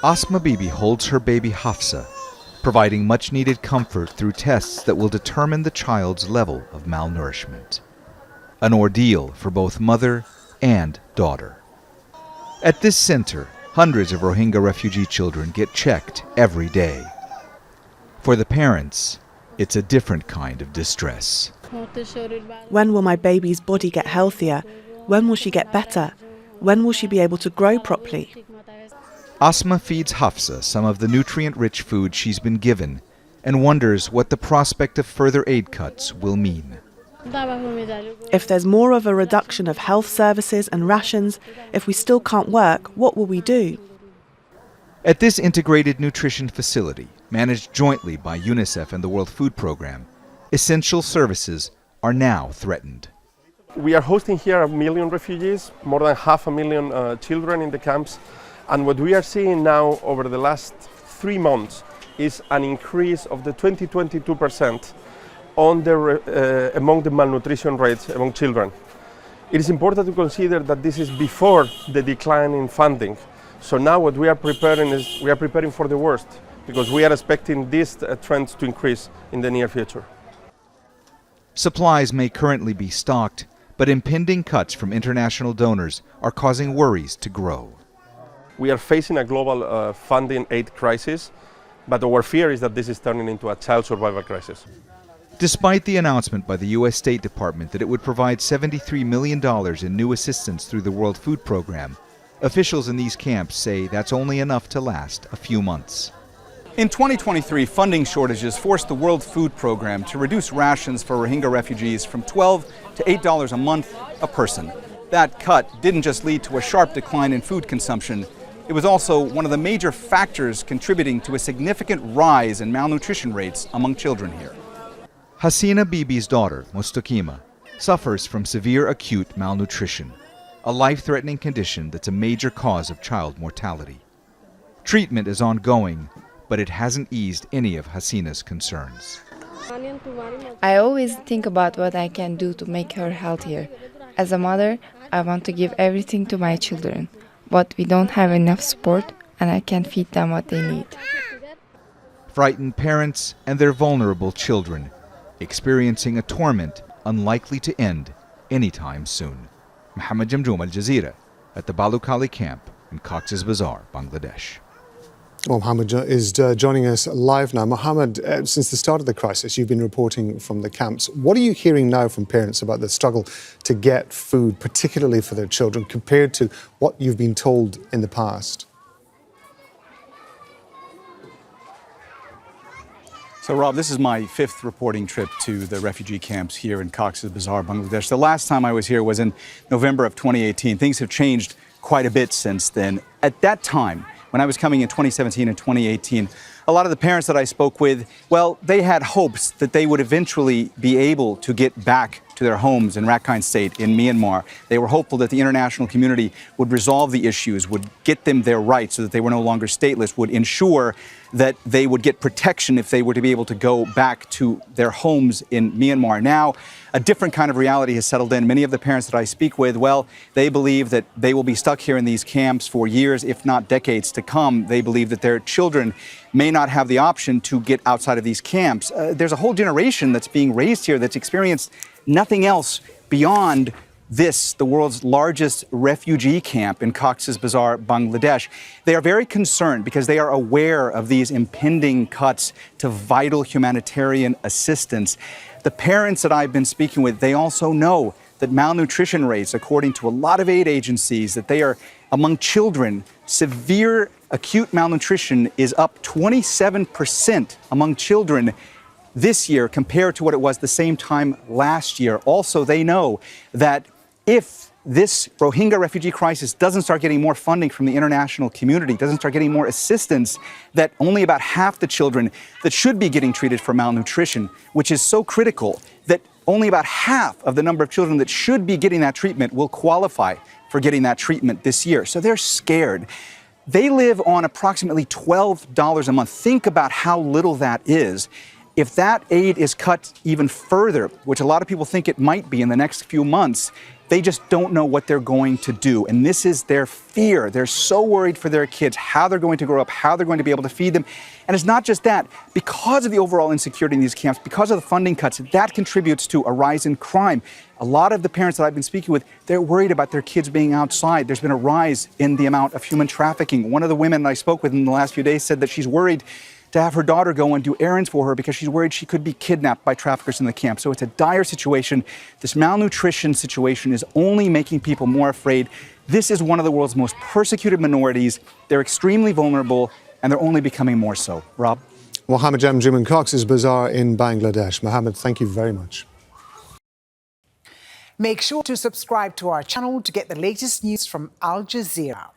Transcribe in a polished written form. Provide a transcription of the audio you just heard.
Asma Bibi holds her baby Hafsa, providing much-needed comfort through tests that will determine the child's level of malnourishment. An ordeal for both mother and daughter. At this center, hundreds of Rohingya refugee children get checked every day. For the parents, it's a different kind of distress. When will my baby's body get healthier? When will she get better? When will she be able to grow properly? Asma feeds Hafsa some of the nutrient-rich food she's been given and wonders what the prospect of further aid cuts will mean. If there's more of a reduction of health services and rations, if we still can't work, what will we do? At this integrated nutrition facility, managed jointly by UNICEF and the World Food Programme, essential services are now threatened. We are hosting here 1 million refugees, more than 500,000 children in the camps. And what we are seeing now over the last 3 months is an increase of the 22% among the malnutrition rates among children. It is important to consider that this is before the decline in funding. So now what we are preparing is we are preparing for the worst, because we are expecting these trends to increase in the near future. Supplies may currently be stocked, but impending cuts from international donors are causing worries to grow. We are facing a global funding aid crisis, but our fear is that this is turning into a child survival crisis. Despite the announcement by the U.S. State Department that it would provide $73 million in new assistance through the World Food Programme, officials in these camps say that's only enough to last a few months. In 2023, funding shortages forced the World Food Programme to reduce rations for Rohingya refugees from $12 to $8 a month a person. That cut didn't just lead to a sharp decline in food consumption. It was also one of the major factors contributing to a significant rise in malnutrition rates among children here. Hasina Bibi's daughter, Mustaqima, suffers from severe acute malnutrition, a life-threatening condition that's a major cause of child mortality. Treatment is ongoing, but it hasn't eased any of Hasina's concerns. I always think about what I can do to make her healthier. As a mother, I want to give everything to my children, but we don't have enough support and I can't feed them what they need. Frightened parents and their vulnerable children, experiencing a torment unlikely to end anytime soon. Mohammed, Jamjoom, Jazeera, at the Balukali camp in Cox's Bazar, Bangladesh. Well, Mohammed is joining us live now. Mohammed, since the start of the crisis, you've been reporting from the camps. What are you hearing now from parents about the struggle to get food, particularly for their children, compared to what you've been told in the past? So, Rob, this is my 5th reporting trip to the refugee camps here in Cox's Bazar, Bangladesh. The last time I was here was in November of 2018. Things have changed quite a bit since then. At that time, when I was coming in 2017 and 2018, a lot of the parents that I spoke with, well, they had hopes that they would eventually be able to get back to their homes in Rakhine State in Myanmar. They were hopeful that the international community would resolve the issues, would get them their rights so that they were no longer stateless, would ensure that they would get protection if they were to be able to go back to their homes in Myanmar. Now, a different kind of reality has settled in. Many of the parents that I speak with, well, they believe that they will be stuck here in these camps for years, if not decades to come. They believe that their children may not have the option to get outside of these camps. There's a whole generation that's being raised here that's experienced nothing else beyond this, the world's largest refugee camp in Cox's Bazar, Bangladesh. They are very concerned because they are aware of these impending cuts to vital humanitarian assistance. The parents that I've been speaking with, they also know that malnutrition rates, according to a lot of aid agencies, that they are among children, severe acute malnutrition is up 27% among children this year compared to what it was the same time last year. Also, they know that if this Rohingya refugee crisis doesn't start getting more funding from the international community, doesn't start getting more assistance, that only about half the children that should be getting treated for malnutrition, which is so critical, that only about half of the number of children that should be getting that treatment will qualify for getting that treatment this year. So they're scared. They live on approximately $12 a month. Think about how little that is. If that aid is cut even further, which a lot of people think it might be in the next few months, They just don't know what they're going to do. And this is their fear. They're so worried for their kids, how they're going to grow up, how they're going to be able to feed them. And it's not just that. Because of the overall insecurity in these camps, because of the funding cuts, that contributes to a rise in crime. A lot of the parents that I've been speaking with, they're worried about their kids being outside. There's been a rise in the amount of human trafficking. One of the women I spoke with in the last few days said that she's worried to have her daughter go and do errands for her because she's worried she could be kidnapped by traffickers in the camp. So it's a dire situation. This malnutrition situation is only making people more afraid. This is one of the world's most persecuted minorities. They're extremely vulnerable, and they're only becoming more so. Rob? Mohammed Jamjoom in Cox's Bazar in Bangladesh. Mohammed, thank you very much. Make sure to subscribe to our channel to get the latest news from Al Jazeera.